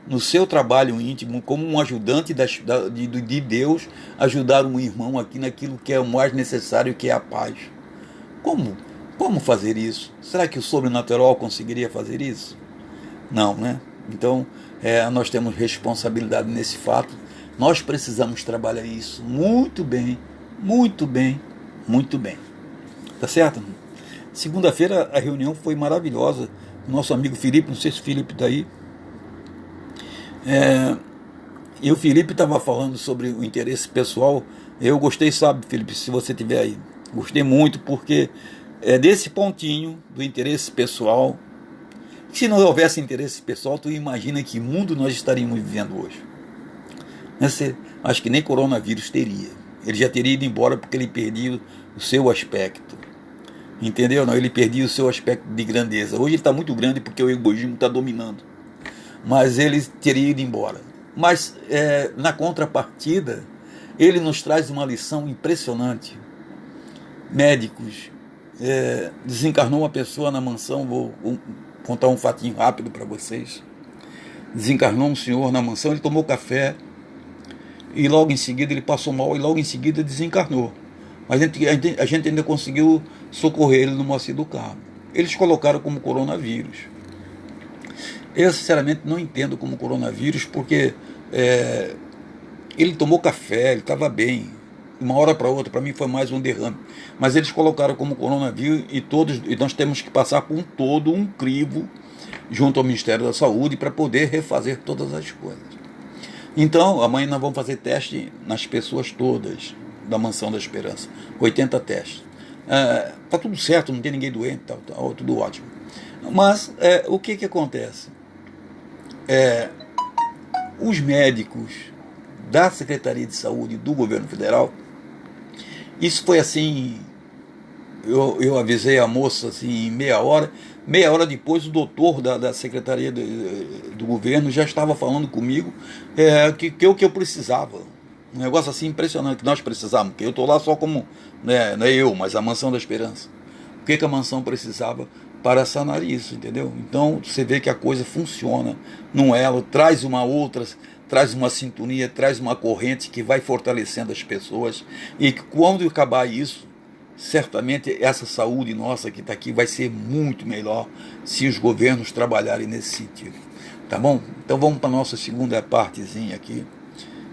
Speaker 1: no seu trabalho íntimo, como um ajudante de Deus, ajudar um irmão aqui naquilo que é o mais necessário, que é a paz. Como fazer isso? Será que o sobrenatural conseguiria fazer isso? Não, né? Então, nós temos responsabilidade nesse fato. Nós precisamos trabalhar isso muito bem. Tá certo? Segunda-feira a reunião foi maravilhosa. O nosso amigo Felipe, não sei se o Felipe está aí. E o Felipe estava falando sobre o interesse pessoal. Eu gostei, sabe, Felipe, se você estiver aí. Gostei muito, porque desse pontinho do interesse pessoal. Se não houvesse interesse pessoal, tu imagina que mundo nós estaríamos vivendo hoje. Acho que nem coronavírus teria. Ele já teria ido embora porque ele perdia o seu aspecto. Entendeu? Não, ele perdia o seu aspecto de grandeza. Hoje ele está muito grande porque o egoísmo está dominando. Mas ele teria ido embora. Mas, na contrapartida, ele nos traz uma lição impressionante. Médicos, desencarnou uma pessoa na mansão, contar um fatinho rápido para vocês. Desencarnou um senhor na mansão, ele tomou café e logo em seguida ele passou mal e logo em seguida desencarnou. Mas a gente ainda conseguiu socorrer ele no Moacir do Carmo. Eles colocaram como coronavírus. Eu sinceramente não entendo como coronavírus, porque ele tomou café, ele estava bem. Uma hora para outra, para mim foi mais um derrame. Mas eles colocaram como coronavírus e nós temos que passar por todo um crivo junto ao Ministério da Saúde para poder refazer todas as coisas. Então, amanhã nós vamos fazer teste nas pessoas todas da Mansão da Esperança. 80 testes. Tá tudo certo, não tem ninguém doente, tá tudo ótimo. Mas o que acontece? Os médicos da Secretaria de Saúde do Governo Federal, isso foi assim, eu avisei a moça assim, em meia hora depois o doutor da Secretaria do Governo já estava falando comigo que o que eu precisava. Um negócio assim impressionante que nós precisávamos, porque eu estou lá só como, não é eu, mas a Mansão da Esperança. O que a Mansão precisava para sanar isso, entendeu? Então você vê que a coisa funciona num elo, traz uma sintonia, traz uma corrente que vai fortalecendo as pessoas, e que quando acabar isso, certamente essa saúde nossa que está aqui vai ser muito melhor se os governos trabalharem nesse sentido. Tá bom? Então vamos para a nossa segunda partezinha aqui.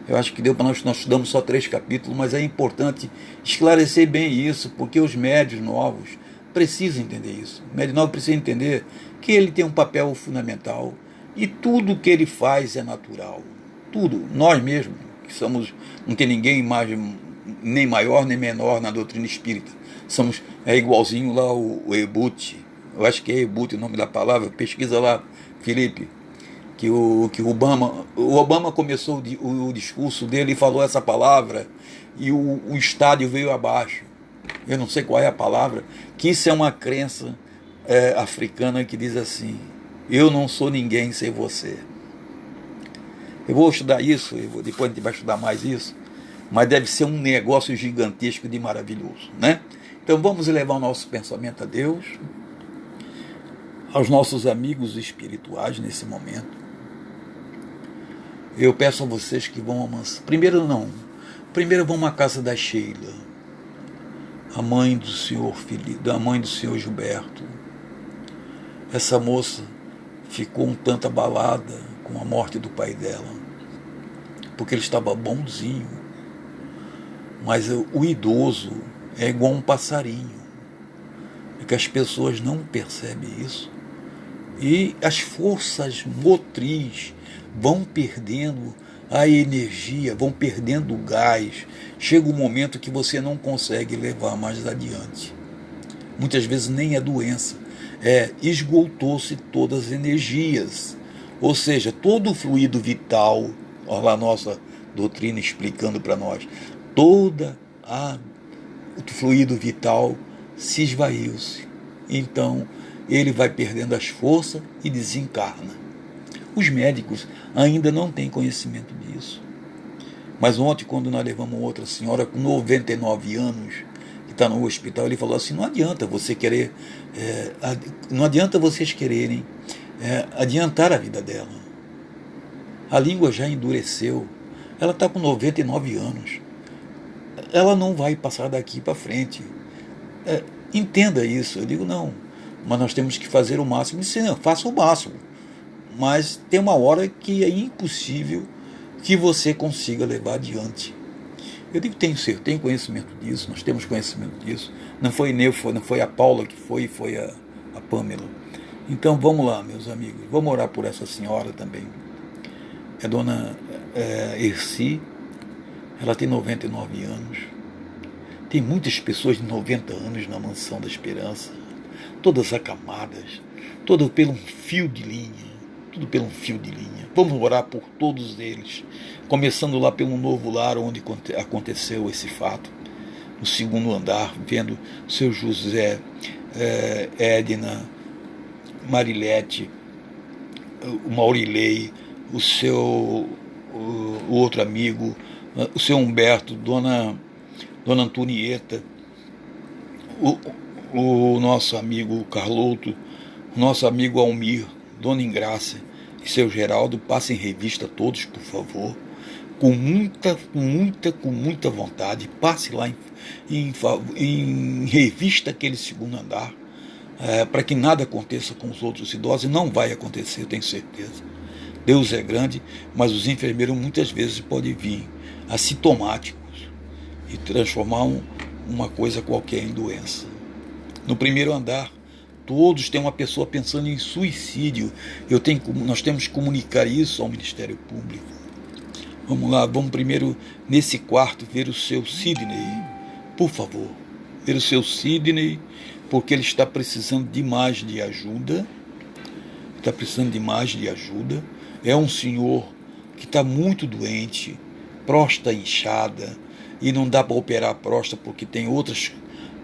Speaker 1: Eu acho que deu para nós estudamos só 3 capítulos, mas é importante esclarecer bem isso, porque os médios novos precisam entender isso. O médio novo precisa entender que ele tem um papel fundamental e tudo que ele faz é natural. Tudo. Nós mesmos, que somos, não tem ninguém mais, nem maior nem menor na doutrina espírita. Somos igualzinho lá o Ebute. Eu acho que é Ebute o nome da palavra. Pesquisa lá, Felipe. Que o Obama começou o discurso dele e falou essa palavra e o estádio veio abaixo. Eu não sei qual é a palavra, que isso é uma crença africana que diz assim: eu não sou ninguém sem você. Eu vou estudar isso, depois a gente vai estudar mais isso, mas deve ser um negócio gigantesco de maravilhoso, né? Então vamos elevar o nosso pensamento a Deus, aos nossos amigos espirituais nesse momento. Eu peço a vocês que vão Primeiro vão à casa da Sheila, a mãe do senhor Felipe, da mãe do senhor Gilberto. Essa moça ficou um tanto abalada com a morte do pai dela, porque ele estava bonzinho, mas o idoso é igual um passarinho, é que as pessoas não percebem isso, e as forças motrizes vão perdendo a energia, vão perdendo o gás. Chega um momento que você não consegue levar mais adiante. Muitas vezes nem é doença, esgotou-se todas as energias, ou seja, todo o fluido vital. Olha lá a nossa doutrina explicando para nós, o fluido vital se esvaiu-se, então ele vai perdendo as forças e desencarna. Os médicos ainda não têm conhecimento disso. Mas ontem, quando nós levamos outra senhora com 99 anos, que está no hospital, ele falou assim: não adianta você querer, não adianta vocês quererem adiantar a vida dela. A língua já endureceu, ela está com 99 anos. Ela não vai passar daqui para frente. Entenda isso. Eu digo, não, mas nós temos que fazer o máximo. Sim, faça o máximo. Mas tem uma hora que é impossível que você consiga levar adiante. Eu digo, tenho conhecimento disso, nós temos conhecimento disso. Não foi a Paula que foi a Pâmela. Então vamos lá, meus amigos, vamos orar por essa senhora também. É dona Erci, ela tem 99 anos. Tem muitas pessoas de 90 anos na Mansão da Esperança, todas acamadas, todas pelo fio de linha. Tudo pelo fio de linha. Vamos orar por todos eles, começando lá pelo novo lar onde aconteceu esse fato, no 2º andar, vendo o seu José, Edna, Marilete, o Maurilei, o outro amigo, o seu Humberto, dona Antonieta, o nosso amigo Carloto, Nosso amigo Almir, Dona Ingrácia e seu Geraldo, passem revista todos, por favor. Com muita vontade. Passe lá em revista aquele segundo andar, para que nada aconteça com os outros idosos. E não vai acontecer, eu tenho certeza. Deus é grande, mas os enfermeiros muitas vezes podem vir assintomáticos e transformar uma coisa qualquer em doença. No primeiro andar, todos têm uma pessoa pensando em suicídio. Nós temos que comunicar isso ao Ministério Público. Vamos lá, vamos primeiro nesse quarto ver o seu Sidney, por favor. Ver o seu Sidney, porque ele está precisando demais de ajuda. Está precisando demais de ajuda. É um senhor que está muito doente, próstata inchada, e não dá para operar a próstata porque tem outras,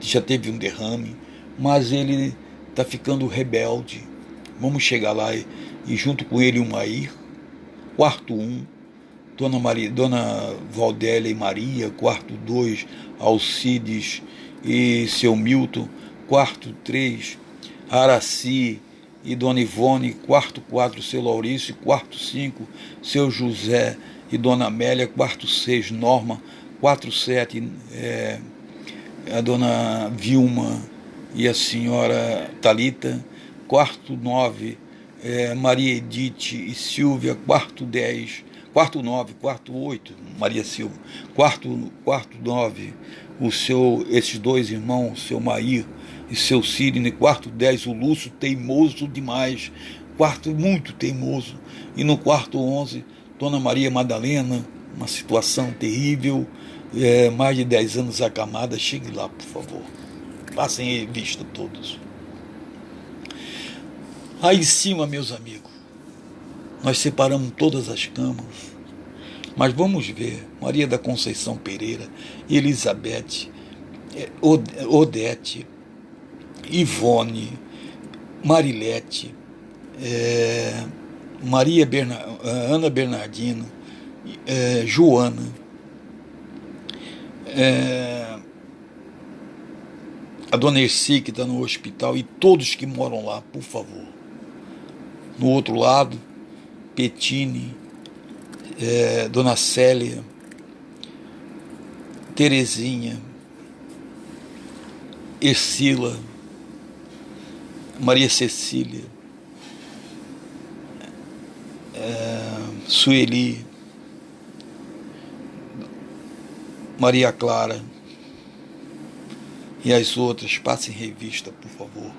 Speaker 1: já teve um derrame, mas ele está ficando rebelde. Vamos chegar lá e junto com ele o Mair, quarto 1, Dona Valdélia e Maria, quarto 2, Alcides e seu Milton, quarto 3, Araci e Dona Ivone, quarto 4, seu Laurício, quarto 5, seu José e Dona Amélia, quarto 6, Norma, quarto 7, a Dona Vilma e a Senhora Talita, quarto 9, Maria Edith e Silvia, quarto 10, quarto 9, quarto 8, Maria Silva, quarto 9, esses dois irmãos, seu Mair e seu Sidney, quarto 10, o Lúcio, teimoso demais, quarto muito teimoso, e no quarto 11, Dona Maria Madalena, uma situação terrível, mais de 10 anos acamada. Chegue lá, por favor, passem em revista todos. Aí em cima, meus amigos, nós separamos todas as camas, mas vamos ver Maria da Conceição Pereira, Elizabeth, Odete, Ivone, Marilete, Ana Bernardino, Joana, a Dona Erci, que está no hospital, e todos que moram lá, por favor. No outro lado, Petine, Dona Célia, Terezinha, Ercila, Maria Cecília, Sueli, Maria Clara e as outras. Passem revista, por favor.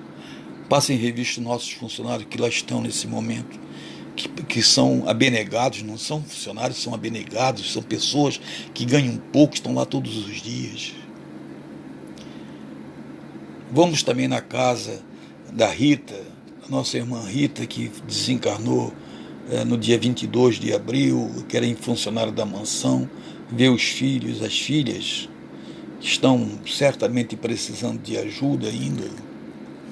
Speaker 1: Passem revista os nossos funcionários que lá estão nesse momento, que são abnegados, não são funcionários, são abnegados, são pessoas que ganham pouco, estão lá todos os dias. Vamos também na casa da Rita, a nossa irmã Rita, que desencarnou no dia 22 de abril, que era funcionária da mansão, ver os filhos, as filhas, que estão certamente precisando de ajuda ainda,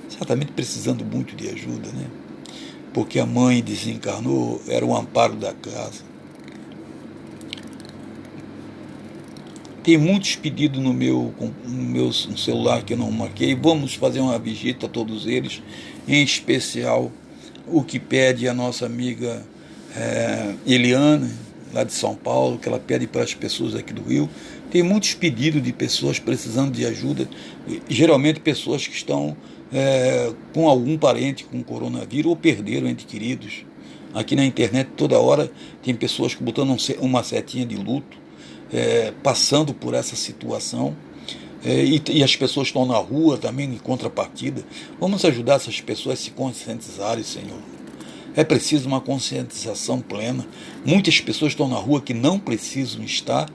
Speaker 1: certamente precisando muito de ajuda, né? Porque a mãe desencarnou, era o amparo da casa. Tem muitos pedidos no meu celular que eu não marquei. Vamos fazer uma visita a todos eles, em especial o que pede a nossa amiga Eliana, lá de São Paulo, que ela pede para as pessoas aqui do Rio. Tem muitos pedidos de pessoas precisando de ajuda, geralmente pessoas que estão com algum parente com coronavírus ou perderam ente queridos. Aqui na internet toda hora tem pessoas botando uma setinha de luto, passando por essa situação, e as pessoas estão na rua também em contrapartida. Vamos ajudar essas pessoas a se conscientizarem, Senhor. É preciso uma conscientização plena. Muitas pessoas estão na rua que não precisam estar,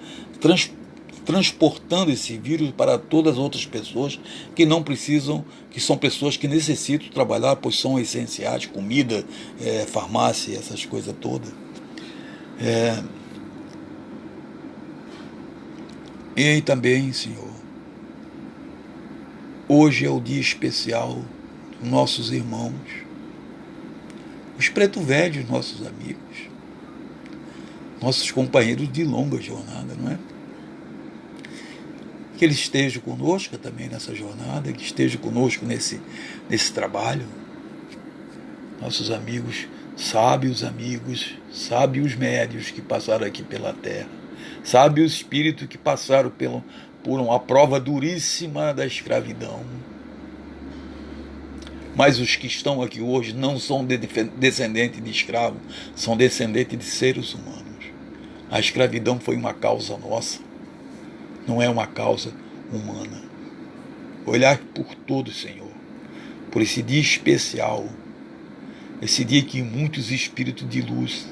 Speaker 1: transportando esse vírus para todas as outras pessoas que não precisam, que são pessoas que necessitam trabalhar, pois são essenciais, comida, farmácia, essas coisas todas. E também, Senhor, hoje é o dia especial dos nossos irmãos, os preto velhos, nossos amigos, nossos companheiros de longa jornada, não é? Que eles estejam conosco também nessa jornada, que estejam conosco nesse trabalho.
Speaker 2: nossos amigos, sábios médios que passaram aqui pela terra, sábios espíritos que passaram por uma prova duríssima da escravidão. Mas os que estão aqui hoje não são descendentes de escravos, são descendentes de seres humanos. A escravidão foi uma causa nossa, não é uma causa humana. Olhar por todos, Senhor, por esse dia especial, esse dia que muitos espíritos de luz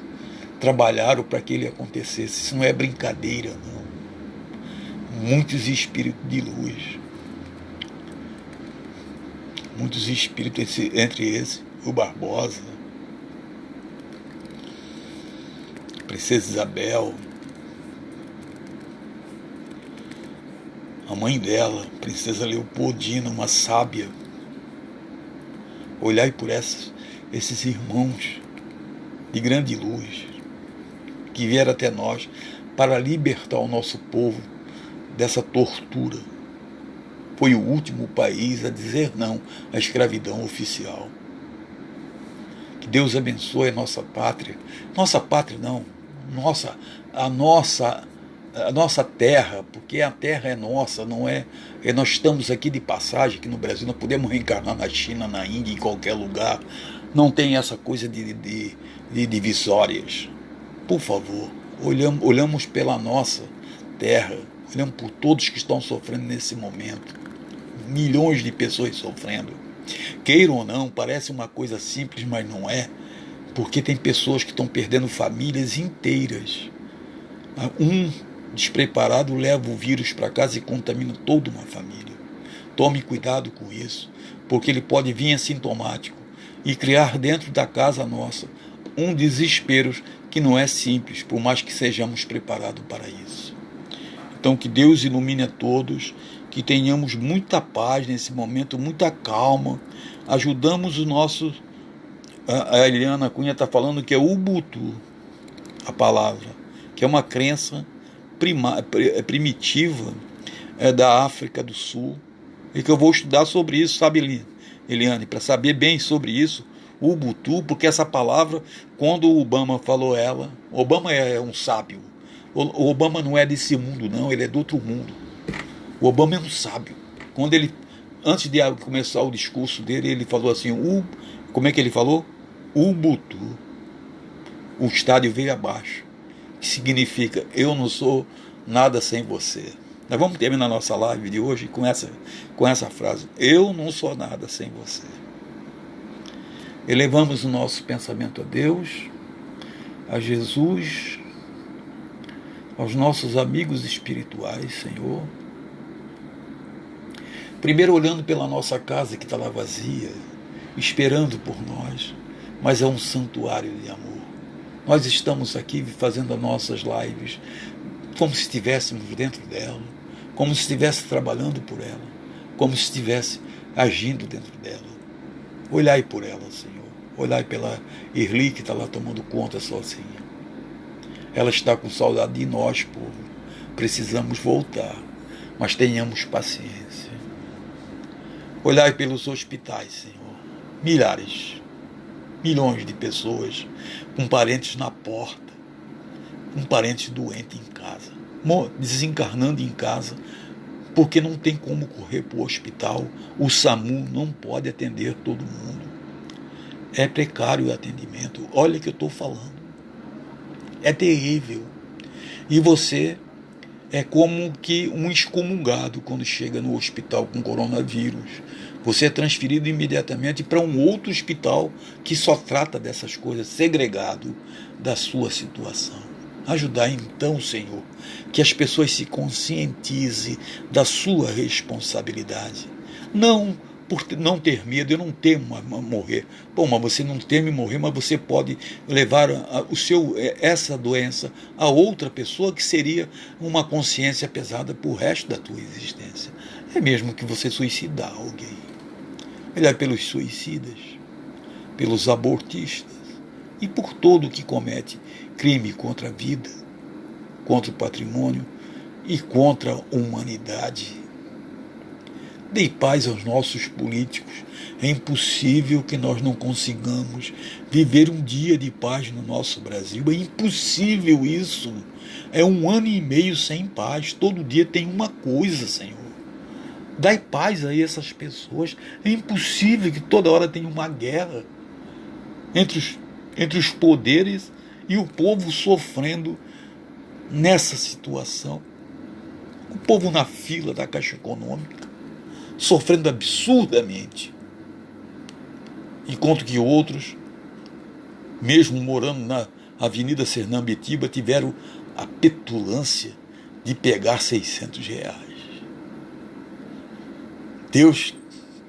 Speaker 2: trabalharam para que ele acontecesse. Isso não é brincadeira, não. Muitos espíritos de luz, muitos espíritos, entre esses, o Barbosa, Princesa Isabel, a mãe dela, Princesa Leopoldina, uma sábia. Olhai por esses irmãos de grande luz que vieram até nós para libertar o nosso povo dessa tortura. Foi o último país a dizer não à escravidão oficial. Que Deus abençoe a nossa pátria. Nossa pátria não, a nossa terra, porque a terra é nossa, não é. Nós estamos aqui de passagem aqui no Brasil, nós podemos reencarnar na China, na Índia, em qualquer lugar. Não tem essa coisa de divisórias. Por favor, olhamos pela nossa terra, olhamos por todos que estão sofrendo nesse momento. Milhões de pessoas sofrendo. Queiram ou não, parece uma coisa simples, mas não é. Porque tem pessoas que estão perdendo famílias inteiras. Um despreparado leva o vírus para casa e contamina toda uma família. Tome cuidado com isso, porque ele pode vir assintomático e criar dentro da casa nossa um desespero que não é simples, por mais que sejamos preparados para isso. Então que Deus ilumine a todos, que tenhamos muita paz nesse momento, muita calma, ajudamos os nossos... A Eliana Cunha está falando que é Ubuntu, a palavra, que é uma crença primitiva da África do Sul, e que eu vou estudar sobre isso, sabe, Eliane, para saber bem sobre isso, Ubuntu, porque essa palavra, quando o Obama falou ela, Obama é um sábio, o Obama não é desse mundo não, ele é do outro mundo, o Obama é um sábio, quando ele, antes de começar o discurso dele, ele falou assim, como é que ele falou? Ubuntu, o estádio veio abaixo, que significa, eu não sou nada sem você. Nós vamos terminar nossa live de hoje com essa frase, eu não sou nada sem você. Elevamos o nosso pensamento a Deus, a Jesus, aos nossos amigos espirituais, Senhor. Primeiro olhando pela nossa casa que está lá vazia, esperando por nós, mas é um santuário de amor. Nós estamos aqui fazendo as nossas lives como se estivéssemos dentro dela, como se estivesse trabalhando por ela, como se estivesse agindo dentro dela. Olhai por ela, Senhor. Olhai pela Irli que está lá tomando conta sozinha. Ela está com saudade de nós, povo. Precisamos voltar, mas tenhamos paciência. Olhai pelos hospitais, Senhor. Milhões de pessoas com parentes na porta, com parentes doentes em casa, desencarnando em casa, porque não tem como correr para o hospital. O SAMU não pode atender todo mundo. É precário o atendimento. Olha o que eu estou falando. É terrível. E você é como que um excomungado quando chega no hospital com coronavírus. Você é transferido imediatamente para um outro hospital que só trata dessas coisas, segregado da sua situação. Ajudar então, Senhor, que as pessoas se conscientizem da sua responsabilidade. Não por não ter medo, eu não temo morrer. Bom, mas você não teme morrer, mas você pode levar essa doença a outra pessoa que seria uma consciência pesada para o resto da tua existência. É mesmo que você suicidar alguém. Olhar pelos suicidas, pelos abortistas e por todo que comete crime contra a vida, contra o patrimônio e contra a humanidade. Dê paz aos nossos políticos. É impossível que nós não consigamos viver um dia de paz no nosso Brasil. É impossível isso. É 1 ano e meio sem paz. Todo dia tem uma coisa, Senhor. Dai paz a essas pessoas. É impossível que toda hora tenha uma guerra entre os poderes e o povo sofrendo nessa situação. O povo na fila da Caixa Econômica, sofrendo absurdamente, enquanto que outros, mesmo morando na Avenida Sernambetiba, tiveram a petulância de pegar R$ 600. Deus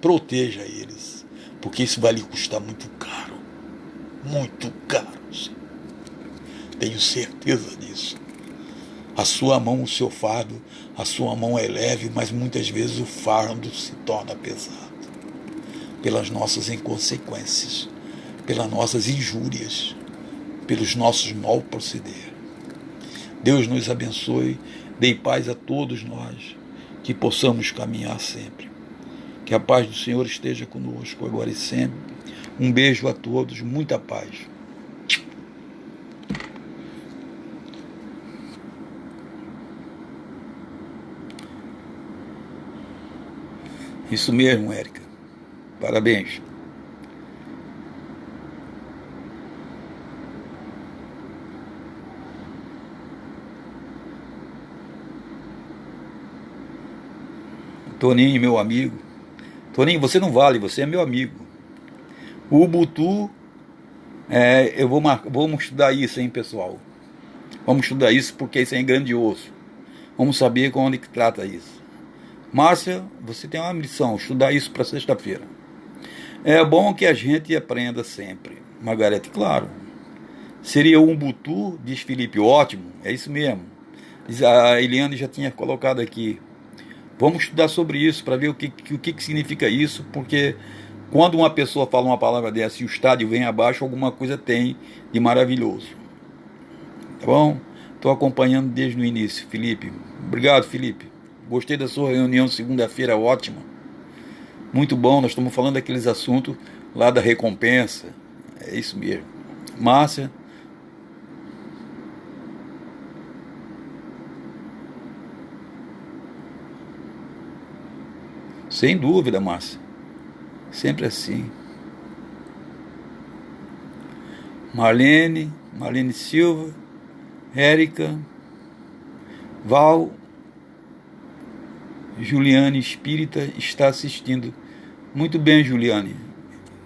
Speaker 2: proteja eles, porque isso vai lhe custar muito caro, Senhor. Tenho certeza disso. A sua mão, o seu fardo, a sua mão é leve, mas muitas vezes o fardo se torna pesado. Pelas nossas inconsequências, pelas nossas injúrias, pelos nossos mal proceder. Deus nos abençoe, dê paz a todos nós, que possamos caminhar sempre. Que a paz do Senhor esteja conosco agora e sempre. Um beijo a todos, muita paz. Isso mesmo, Érica. Parabéns. Toninho, meu amigo. Toninho, você não vale, você é meu amigo. O Ubuntu, vamos estudar isso, hein, pessoal? Vamos estudar isso porque isso é grandioso. Vamos saber com onde que trata isso. Márcia, você tem uma missão, estudar isso para sexta-feira. É bom que a gente aprenda sempre. Margarete, claro. Seria o Ubuntu, diz Felipe, ótimo, é isso mesmo. A Eliane já tinha colocado aqui. Vamos estudar sobre isso, para ver o que significa isso, porque quando uma pessoa fala uma palavra dessa e o estádio vem abaixo, alguma coisa tem de maravilhoso. Tá bom? Estou acompanhando desde o início, Felipe. Obrigado, Felipe. Gostei da sua reunião segunda-feira, ótima. Muito bom, nós estamos falando daqueles assuntos lá da recompensa. É isso mesmo. Márcia. Sem dúvida, Márcia. Sempre assim. Marlene Silva, Érica, Val, Juliane Espírita está assistindo. Muito bem, Juliane.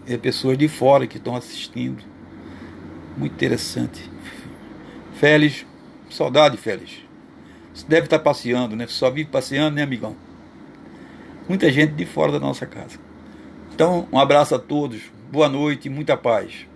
Speaker 2: É pessoas de fora que estão assistindo. Muito interessante. Félix, saudade, Félix. Você deve estar passeando, né? Só vive passeando, né, amigão? Muita gente de fora da nossa casa. Então, um abraço a todos. Boa noite e muita paz.